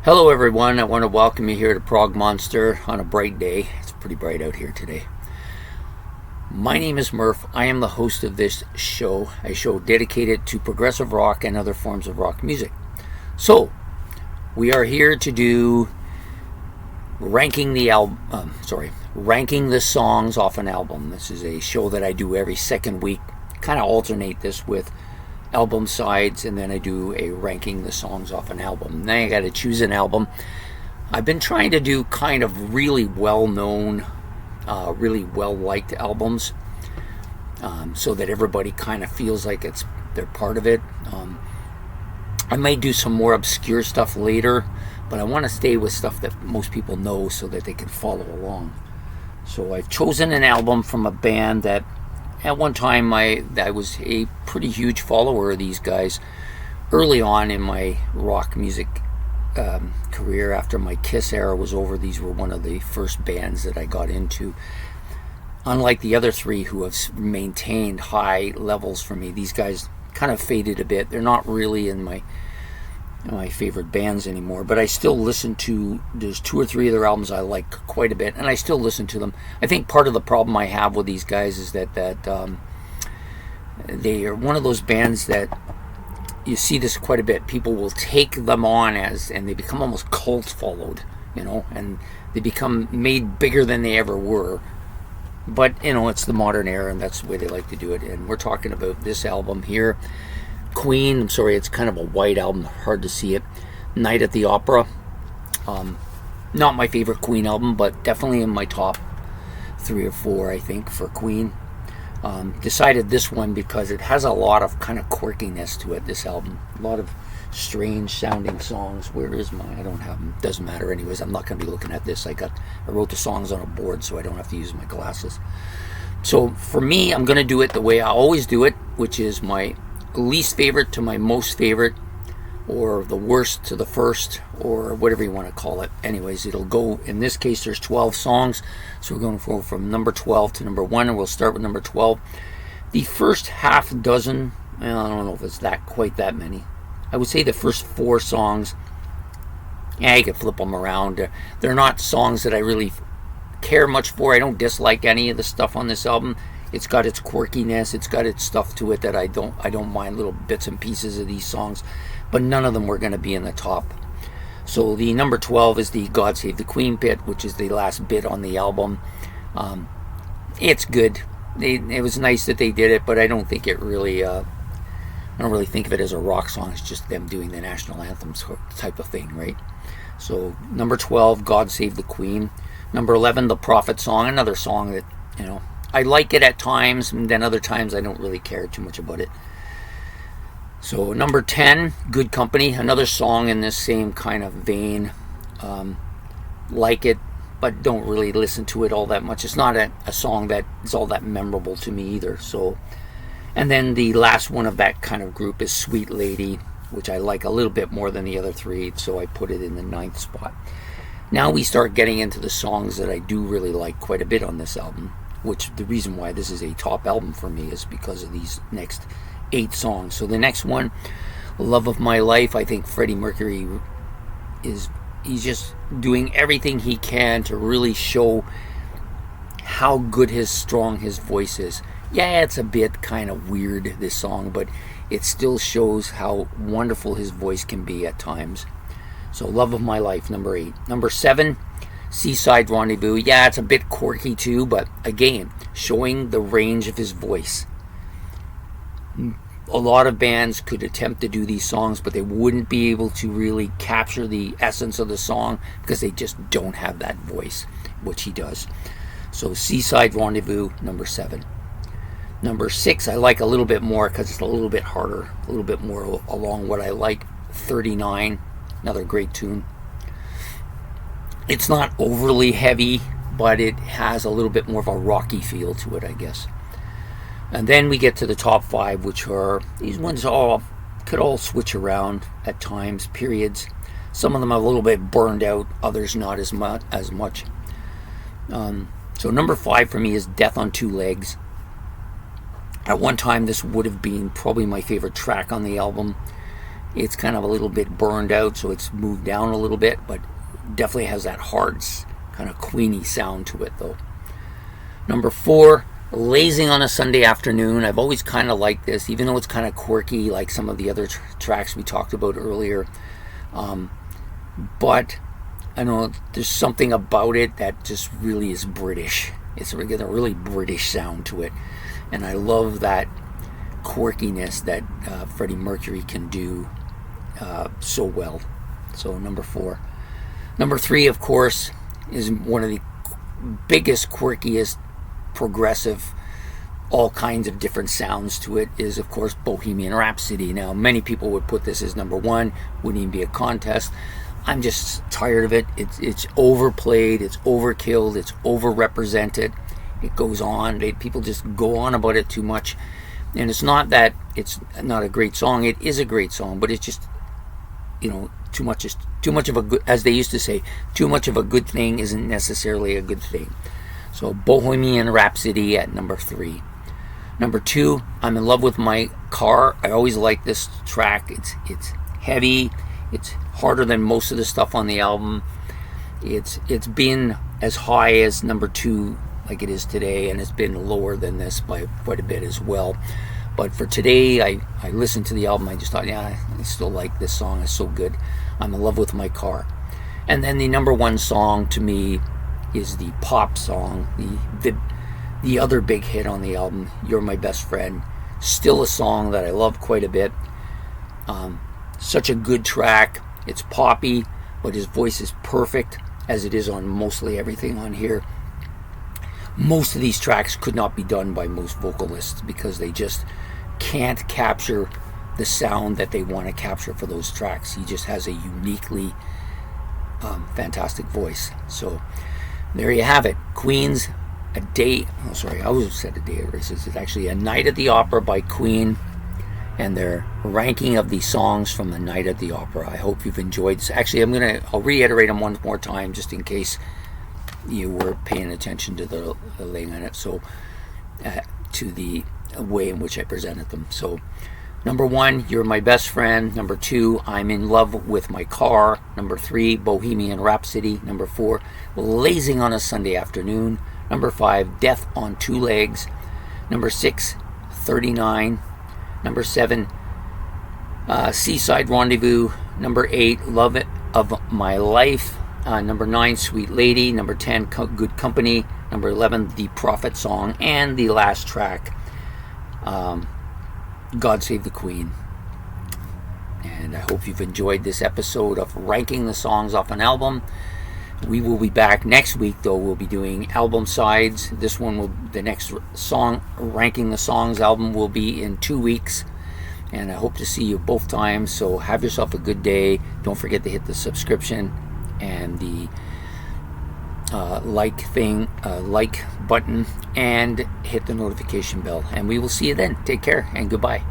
Hello everyone, I want to welcome you here to Prog Monster on a bright day. It's pretty bright out here today. My name is Murph. I am the host of this show, a show dedicated to progressive rock and other forms of rock music. So, we are here to do ranking the songs off an album. This is a show that I do every second week. Kind of alternate this with album sides, and then I do a ranking the songs off an album. Then I got to choose an album. I've been trying to do kind of really well-known, really well-liked albums, so that everybody kind of feels like they're part of it. I may do some more obscure stuff later, but I want to stay with stuff that most people know so that they can follow along. So I've chosen an album from a band that at one time I was a pretty huge follower of these guys early on in my rock music career. After my Kiss era was over, these were one of the first bands that I got into. Unlike the other three who have maintained high levels for me, these guys kind of faded a bit. They're not really in my favorite bands anymore, but I still listen to, there's two or three of their albums I like quite a bit, and I still listen to them. I think part of the problem I have with these guys is that they are one of those bands that you see this quite a bit. People will take them on and they become almost cult followed, and they become made bigger than they ever were. But, it's the modern era, and that's the way they like to do it. And we're talking about this album here, Queen. I'm sorry, it's kind of a white album, hard to see it. Night at the Opera. Not my favorite Queen album, but definitely in my top 3 or 4, I think, for Queen. Decided this one because it has a lot of kind of quirkiness to it, this album. A lot of strange sounding songs. Where is I don't have them. Doesn't matter anyways. I'm not going to be looking at this. I wrote the songs on a board so I don't have to use my glasses. So for me, I'm going to do it the way I always do it, which is my least favorite to my most favorite, or the worst to the first, or whatever you want to call it. Anyways, it'll go, in this case there's 12 songs, so we're going to go from number 12 to number 1, and we'll start with number 12. The first half dozen, I don't know if it's quite that many. I would say the first 4 songs, you can flip them around. They're not songs that I really care much for. I don't dislike any of the stuff on this album. It's got its quirkiness, it's got its stuff to it that I don't mind, little bits and pieces of these songs, but none of them were going to be in the top. So the number 12 is the God Save the Queen bit, which is the last bit on the album. It's good. It was nice that they did it, but I don't think it really, I don't really think of it as a rock song. It's just them doing the national anthem type of thing, right? So number 12, God Save the Queen. Number 11, The Prophet Song, another song that, I like it at times, and then other times I don't really care too much about it. So number 10, Good Company, another song in this same kind of vein. Like it, but don't really listen to it all that much. It's not a song that is all that memorable to me either. So, and then the last one of that kind of group is Sweet Lady, which I like a little bit more than the other 3, so I put it in the 9th spot. Now we start getting into the songs that I do really like quite a bit on this album, which the reason why this is a top album for me is because of these next 8 songs. So the next one, Love of My Life, I think Freddie Mercury he's just doing everything he can to really show how good strong his voice is. Yeah, it's a bit kind of weird, this song, but it still shows how wonderful his voice can be at times. So Love of My Life, number 8. Number 7, Seaside Rendezvous. Yeah, it's a bit quirky too, but again, showing the range of his voice. A lot of bands could attempt to do these songs, but they wouldn't be able to really capture the essence of the song because they just don't have that voice, which he does. So Seaside Rendezvous, number 7. Number 6, I like a little bit more because it's a little bit harder, a little bit more along what I like. 39, another great tune. It's not overly heavy, but it has a little bit more of a rocky feel to it, I guess. And then we get to the top 5, which are, these ones could all switch around at times, periods. Some of them are a little bit burned out, others not as much. So number 5 for me is Death on Two Legs. At one time, this would have been probably my favorite track on the album. It's kind of a little bit burned out, so it's moved down a little bit, but definitely has that hard, kind of Queenie sound to it, though. Number 4, Lazing on a Sunday Afternoon. I've always kind of liked this, even though it's kind of quirky like some of the other tracks we talked about earlier. But I know there's something about it that just really is British. It's got a really British sound to it. And I love that quirkiness that Freddie Mercury can do so well. So number 4. Number 3, of course, is one of the biggest, quirkiest, progressive, all kinds of different sounds to it, is of course Bohemian Rhapsody. Now many people would put this as number 1, wouldn't even be a contest. I'm just tired of it. It's overplayed, it's overkilled, it's overrepresented. It goes on, people just go on about it too much. And it's not that it's not a great song, it is a great song, but it's just, too much of a good, as they used to say, too much of a good thing isn't necessarily a good thing. So Bohemian Rhapsody at number 3. Number 2, I'm in love with my car. I always like this track. It's heavy. It's harder than most of the stuff on the album. It's been as high as number 2 like it is today, and it's been lower than this by quite a bit as well. But for today, I listened to the album. I just thought, yeah, I still like this song. It's so good. I'm in love with my car. And then the number 1 song to me is the pop song, the other big hit on the album, You're My Best Friend. Still a song that I love quite a bit. Such a good track. It's poppy, but his voice is perfect, as it is on mostly everything on here. Most of these tracks could not be done by most vocalists because they just can't capture the sound that they want to capture for those tracks. He just has a uniquely fantastic voice. So there you have it. Queen's I always said A Day at Races. It's actually A Night at the Opera by Queen, and their ranking of the songs from The Night at the Opera. I hope you've enjoyed this. Actually, I'll reiterate them one more time just in case you were paying attention to the laying on it. So to the way in which I presented them. So number 1, You're My Best Friend. Number 2, I'm in Love with My Car. Number 3, Bohemian Rhapsody. Number 4, Lazing on a Sunday Afternoon. Number 5, Death on Two Legs. Number 6, 39. Number 7, Seaside Rendezvous. Number 8, Love of My Life. Number 9, Sweet Lady. Number 10, Good Company. Number 11, The Prophet Song. And the last track, God Save the Queen. And I hope you've enjoyed this episode of ranking the songs off an album. We will be back next week, though. We'll be doing album sides. The next song, Ranking the Songs album, will be in 2 weeks. And I hope to see you both times. So have yourself a good day. Don't forget to hit the subscription and the like button, and hit the notification bell. And we will see you then. Take care and goodbye.